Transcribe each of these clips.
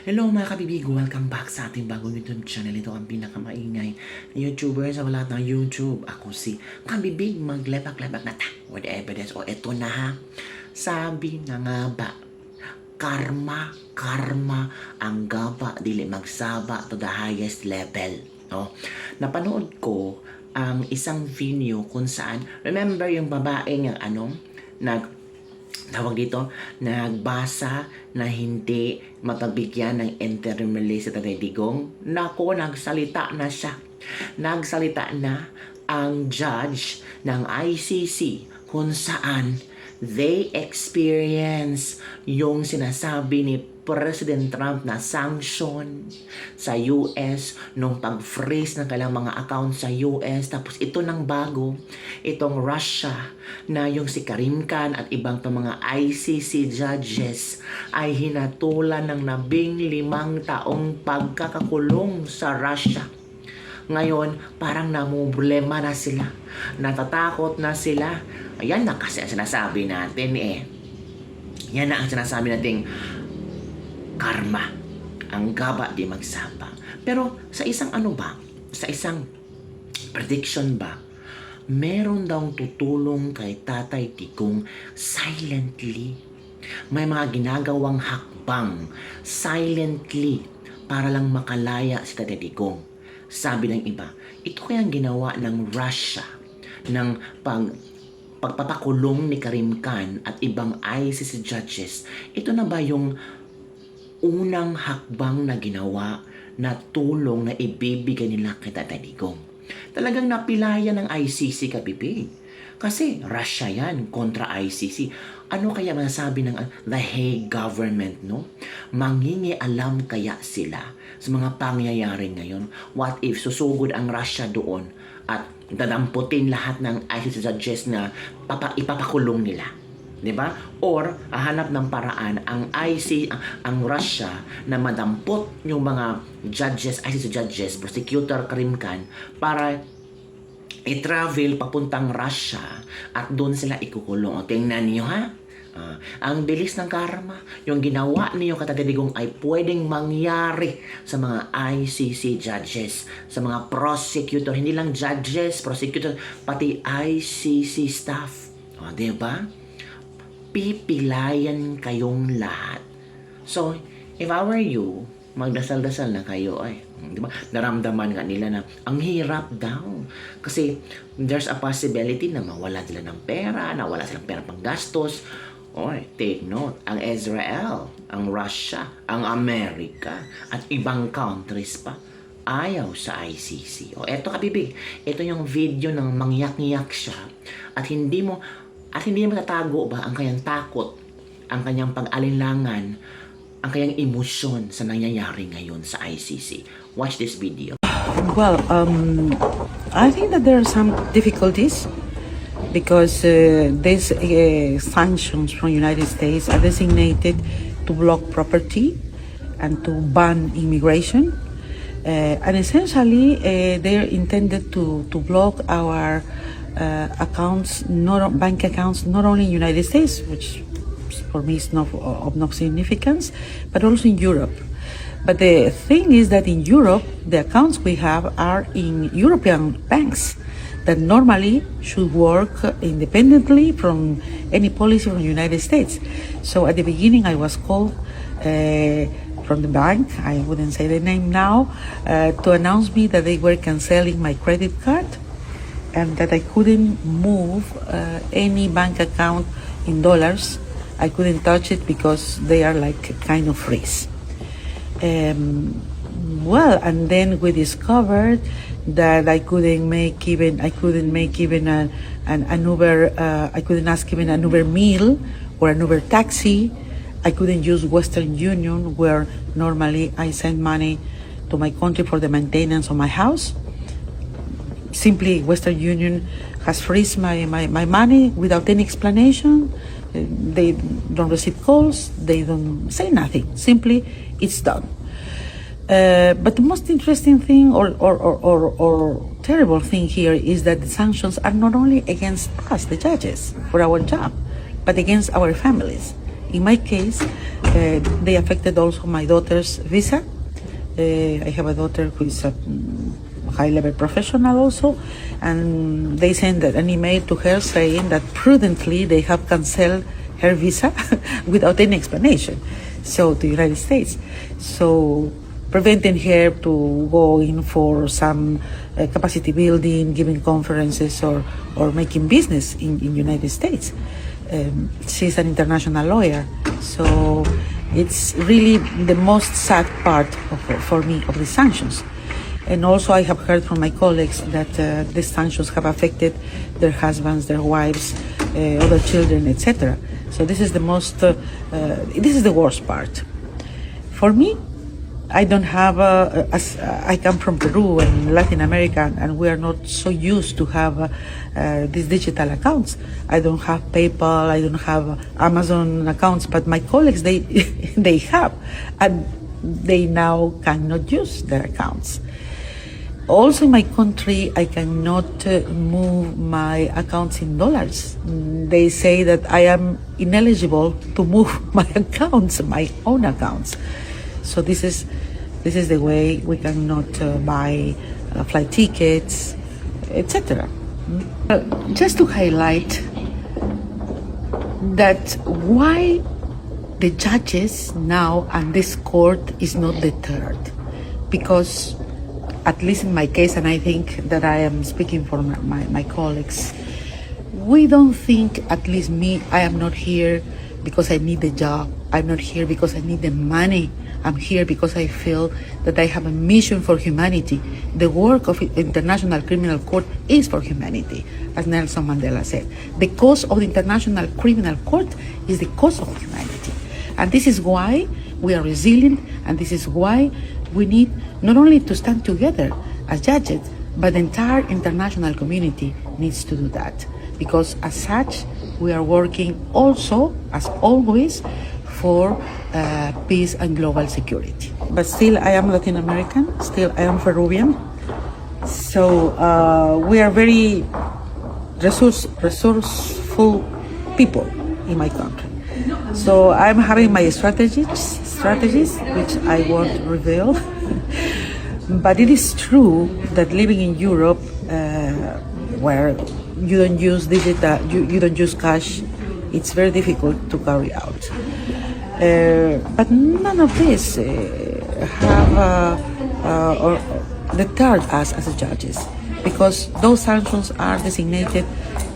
Hello mga kabibig, welcome back sa ating bagong YouTube channel. Ito ang pinakamaingay na YouTuber sa lahat ng YouTube. Ako si Kabibig, maglepak-lepak na ta with evidence. O eto na ha, sabi na nga ba, karma, ang gaba dili magsaba to the highest level. No? Napanood ko ang isang video kung saan, remember yung babae ng tawag dito, nagbasa na hindi mapagbigyan ng interim release sa Tatay Digong. Nako, nagsalita na siya. Nagsalita na ang judge ng ICC kung saan they experience yung sinasabi ni President Trump na sanction sa US nung pag-freeze ng kailang mga account sa US. Tapos ito ng bago, itong Russia na yung si Karim Khan at ibang to mga ICC judges ay hinatulan ng 15 taong pagkakakulong sa Russia. Ngayon, parang namumblema na sila. Natatakot na sila. Ayan na kasi ang sinasabi natin Yan na ang sinasabi nating karma. Ang gaba di magsapa. Pero sa isang sa isang prediction ba, meron daw tutulong kay Tatay Digong silently. May mga ginagawang hakbang silently para lang makalaya si Tatay Digong. Sabi ng iba, ito kayang ginawa ng Russia ng pagpapakulong ni Karim Khan at ibang ICC judges. Ito na ba yung unang hakbang na ginawa na tulong na ibibigay nila kay Tatay Digong? Talagang napilayan ng ICC, kabibig. Kasi Russia yan kontra ICC. Ano kaya masasabi ng The Hague government, no? Mangingialam kaya sila sa mga pangyayari ngayon? What if susugod ang Russia doon at dadamputin lahat ng ICC judges na ipapakulong nila? 'Di ba? Or hahanap ng paraan ang Russia na madampot yung mga judges, ICC judges, prosecutor Karim Khan para i-travel papuntang Russia at doon sila ikukulong. O tingnan niyo ha. Ang bilis ng karma. Yung ginawa niyo Tatay Digong ay pwedeng mangyari sa mga ICC judges, sa mga prosecutor, hindi lang judges, prosecutor, pati ICC staff. O, 'di ba? Pipilayan kayong lahat. So, if I were you, magdasal-dasal na kayo di ba? Naramdaman nga nila na ang hirap daw. Kasi there's a possibility na mawala sila ng pera, nawala silang pera pang gastos. Take note, ang Israel, ang Russia, ang Amerika, at ibang countries pa ayaw sa ICC. Eto kabibig, ito yung video ng mangyak-nyak siya at hindi mo matatago ba ang kanyang takot, ang kanyang pag-alinlangan, ang kanyang emosyon sa nangyayari ngayon sa ICC. Watch this video. Well, I think that there are some difficulties because these sanctions from United States are designated to block property and to ban immigration. And essentially, they're intended to block our bank accounts, not only in the United States, which for me is not of no significance, but also in Europe. But the thing is that in Europe, the accounts we have are in European banks that normally should work independently from any policy from the United States. So at the beginning, I was called from the bank, I wouldn't say the name now, to announce me that they were canceling my credit card and that I couldn't move any bank account in dollars. I couldn't touch it because they are like kind of freeze. And then we discovered that I couldn't make even an Uber. I couldn't ask even an Uber meal or an Uber taxi. I couldn't use Western Union, where normally I send money to my country for the maintenance of my house. Simply, Western Union has freezed my money without any explanation. They don't receive calls. They don't say nothing. Simply, it's done. But the most interesting thing or terrible thing here is that the sanctions are not only against us, the judges, for our job, but against our families. In my case, they affected also my daughter's visa. I have a daughter who is a high-level professional also, and they sent an email to her saying that prudently they have canceled her visa without any explanation, so to the United States. So preventing her to go in for some capacity building, giving conferences or making business in United States. She's an international lawyer, so it's really the most sad part for me of the sanctions. And also I have heard from my colleagues that the sanctions have affected their husbands, their wives, other children, etc. So this is the most, this is the worst part. For me, I don't have, I come from Peru and Latin America, and we are not so used to have these digital accounts. I don't have PayPal, I don't have Amazon accounts, but my colleagues, they, they have, and they now cannot use their accounts. Also in my country, I cannot move my accounts in dollars. They say that I am ineligible to move my accounts, my own accounts. So this is the way we cannot buy flight tickets, etc. Just to highlight that why the judges now and this court is not deterred, because at least in my case, and I think that I am speaking for my colleagues, we don't think, at least me, I am not here because I need the job. I'm not here because I need the money. I'm here because I feel that I have a mission for humanity. The work of the International Criminal Court is for humanity, as Nelson Mandela said. The cause of the International Criminal Court is the cause of humanity. And this is why we are resilient, and this is why we need not only to stand together as judges, but the entire international community needs to do that. Because as such, we are working also, as always, for peace and global security. But still, I am Latin American, still I am Peruvian. So we are very resourceful people in my country. So I'm having my strategies, which I won't reveal. But it is true that living in Europe, where you don't use digital, you don't use cash, it's very difficult to carry out. But none of this have or deterred us as judges, because those sanctions are designated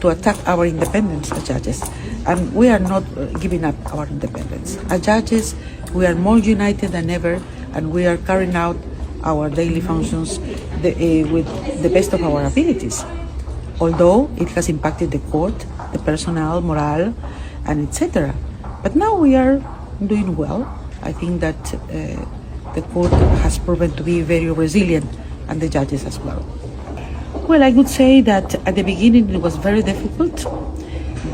to attack our independence as judges, and we are not giving up our independence. As judges, we are more united than ever, and we are carrying out our daily functions with the best of our abilities. Although it has impacted the court, the personnel, morale, and etc. But now we are doing well. I think that the court has proven to be very resilient, and the judges as well. Well, I could say that at the beginning it was very difficult,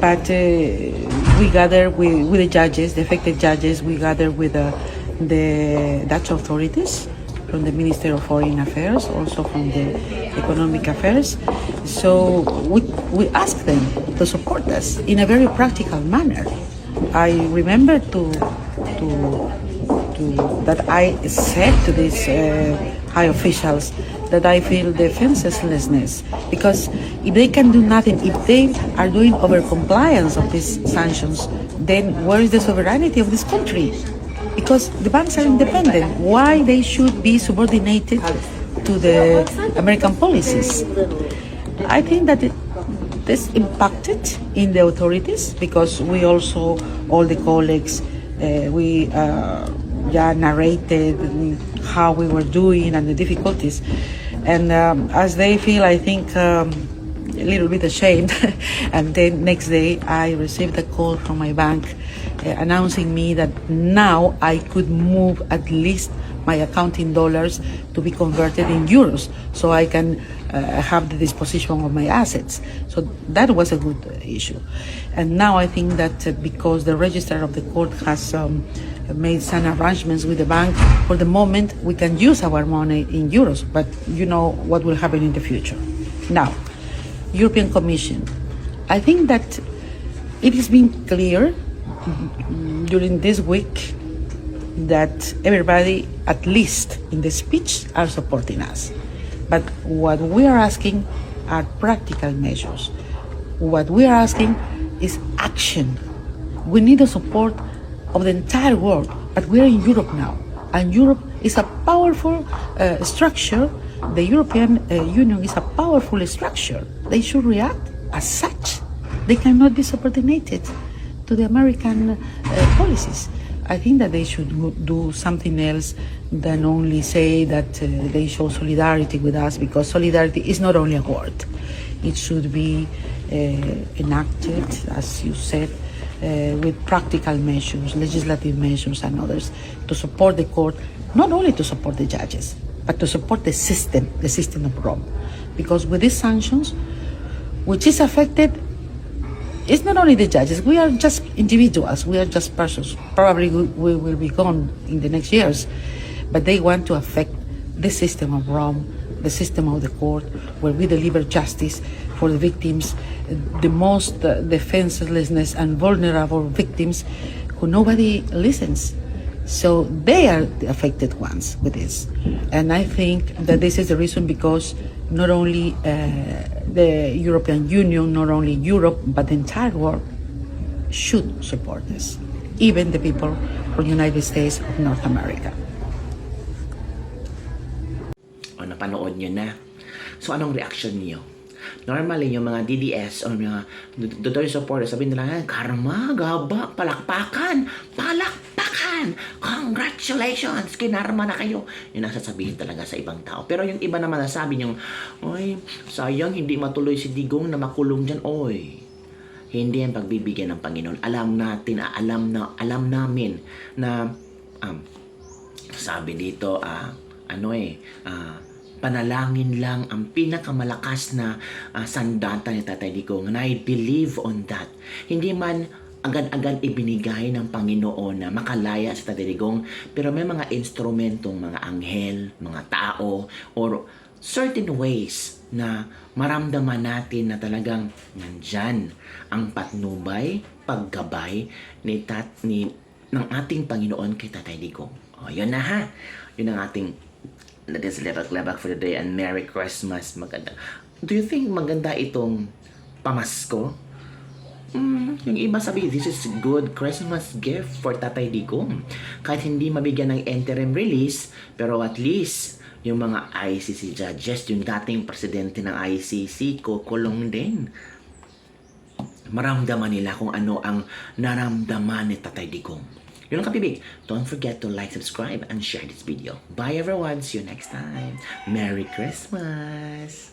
but we gathered with the judges, the affected judges, we gathered with the Dutch authorities, from the Ministry of Foreign Affairs, also from the Economic Affairs. So we asked them to support us in a very practical manner. I remember that I said to these high officials that I feel defenselessness, because if they can do nothing, if they are doing over-compliance of these sanctions, then where is the sovereignty of this country? Because the banks are independent. Why they should be subordinated to the American policies? I think that this impacted in the authorities, because we also, all the colleagues, we narrated how we were doing and the difficulties. And as they feel, I think, a little bit ashamed. And then next day I received a call from my bank announcing me that now I could move at least my account in dollars to be converted in euros, so I can have the disposition of my assets. So that was a good issue. And now I think that because the registrar of the court has made some arrangements with the bank, for the moment we can use our money in euros, but you know what will happen in the future. Now, European Commission. I think that it has been clear during this week that everybody, at least in the speech, are supporting us. But what we are asking are practical measures. What we are asking is action. We need the support of the entire world, but we are in Europe now, and Europe is a powerful structure. The European Union is a powerful structure. They should react as such. They cannot be subordinated to the American policies. I think that they should do something else than only say that they show solidarity with us, because solidarity is not only a word. It should be enacted, as you said, with practical measures, legislative measures and others to support the court, not only to support the judges, but to support the system of Rome. Because with these sanctions, which is affected, it's not only the judges, we are just individuals, we are just persons. Probably we will be gone in the next years, but they want to affect the system of Rome, the system of the court, where we deliver justice for the victims, the most defenselessness and vulnerable victims who nobody listens. So they are the affected ones with this. And I think that this is the reason, because not only the European Union, not only Europe, but the entire world should support this. Even the people from the United States of North America. O, napanood nyo na. So, anong reaction niyo? Normally, yung mga DDS o mga Duterte supporters, sabihin nila, karma, gaba, palakpakan, congratulations, kinarma na kayo. Yun ang sasabihin talaga sa ibang tao. Pero yung iba naman nasabi niyong, oy, sayang, hindi matuloy si Digong na makulong dyan. Oy, hindi ang pagbibigyan ng Panginoon. Alam natin, alam namin na, sabi dito, panalangin lang ang pinakamalakas na sandata ni Tatay Digong, and I believe on that. Hindi man agad-agad ibinigay ng Panginoon na makalaya sa Tatay Digong, pero may mga instrumentong mga anghel, mga tao, or certain ways na maramdaman natin na talagang nandyan ang patnubay, paggabay ng ating Panginoon kay Tatay Digong. O, yun na ha. Yun ang ating let's lebak for the day, and Merry Christmas. Maganda. Do you think maganda itong pamasko? Yung iba sabi, this is good Christmas gift for Tatay Digong. Kahit hindi mabigyan ng interim release, pero at least yung mga ICC judges, yung dating presidente ng ICC, kukulong din. Maramdaman nila kung ano ang naramdaman ni Tatay Digong. Yun ang kapibig. Don't forget to like, subscribe, and share this video. Bye everyone. See you next time. Merry Christmas!